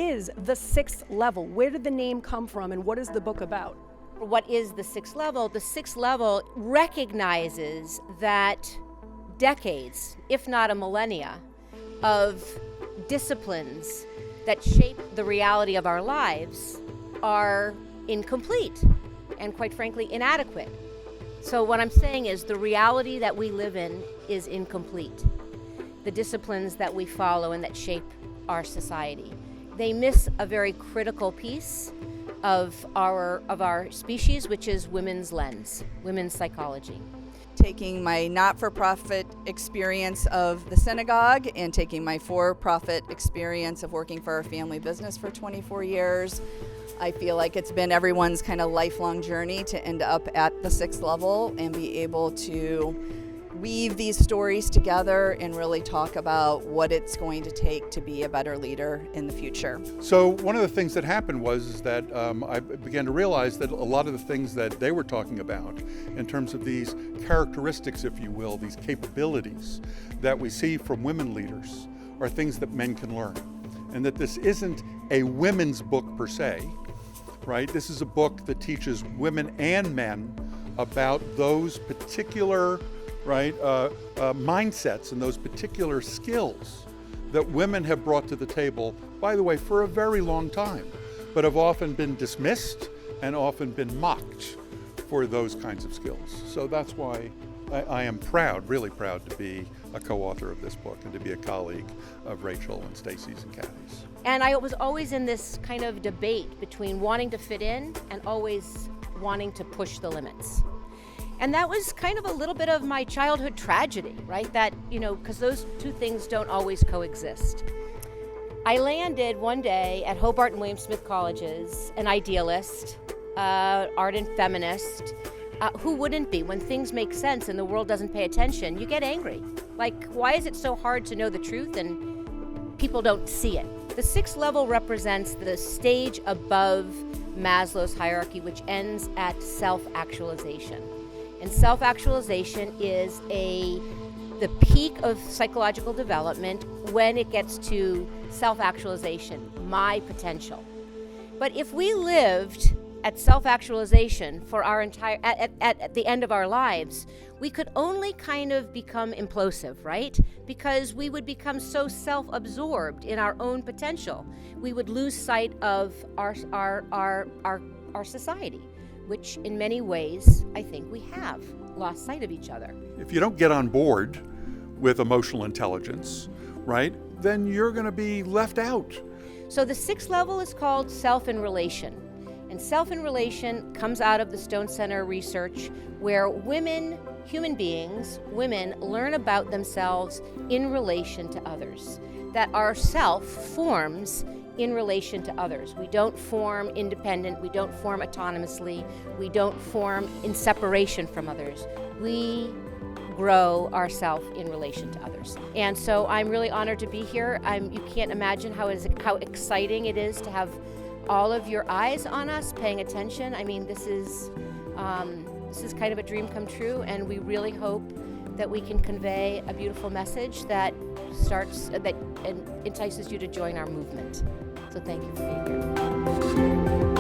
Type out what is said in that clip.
is the sixth level? Where did the name come from, and what is the book about? What is the sixth level? The sixth level recognizes that decades, if not a millennia, of disciplines that shape the reality of our lives are incomplete and, quite frankly, inadequate. So what I'm saying is the reality that we live in is incomplete. The disciplines that we follow and that shape our society, they miss a very critical piece of our species, which is women's lens, women's psychology. Taking my not-for-profit experience of the synagogue and taking my for-profit experience of working for a family business for 24 years, I feel like it's been everyone's kind of lifelong journey to end up at the sixth level and be able to weave these stories together and really talk about what it's going to take to be a better leader in the future. So one of the things that happened was that I began to realize that a lot of the things that they were talking about in terms of these characteristics, if you will, these capabilities that we see from women leaders are things that men can learn. And that this isn't a women's book per se, right? This is a book that teaches women and men about those particular mindsets and those particular skills that women have brought to the table, by the way, for a very long time, but have often been dismissed and often been mocked for those kinds of skills. So that's why I am proud, really proud to be a co-author of this book and to be a colleague of Rachel and Stacy's and Kathy's. And I was always in this kind of debate between wanting to fit in and always wanting to push the limits. And that was kind of a little bit of my childhood tragedy, right? That, because those two things don't always coexist. I landed one day at Hobart and William Smith Colleges, an idealist, ardent feminist. Who wouldn't be? When things make sense and the world doesn't pay attention, you get angry. Like, why is it so hard to know the truth and people don't see it? The sixth level represents the stage above Maslow's hierarchy, which ends at self-actualization. And self-actualization is the peak of psychological development when it gets to self-actualization, my potential. But if we lived at self-actualization for our at the end of our lives, we could only kind of become implosive, right? Because we would become so self-absorbed in our own potential. We would lose sight of our society, which in many ways, I think we have lost sight of each other. If you don't get on board with emotional intelligence, right, then you're going to be left out. So the sixth level is called self in relation. And self in relation comes out of the Stone Center research where women, human beings, women learn about themselves in relation to others. That our self forms in relation to others. We don't form independent, we don't form autonomously, we don't form in separation from others. We grow ourselves in relation to others. And so I'm really honored to be here. You can't imagine how exciting it is to have all of your eyes on us, paying attention. I mean, this is kind of a dream come true, and we really hope that we can convey a beautiful message that entices you to join our movement. So thank you for being here.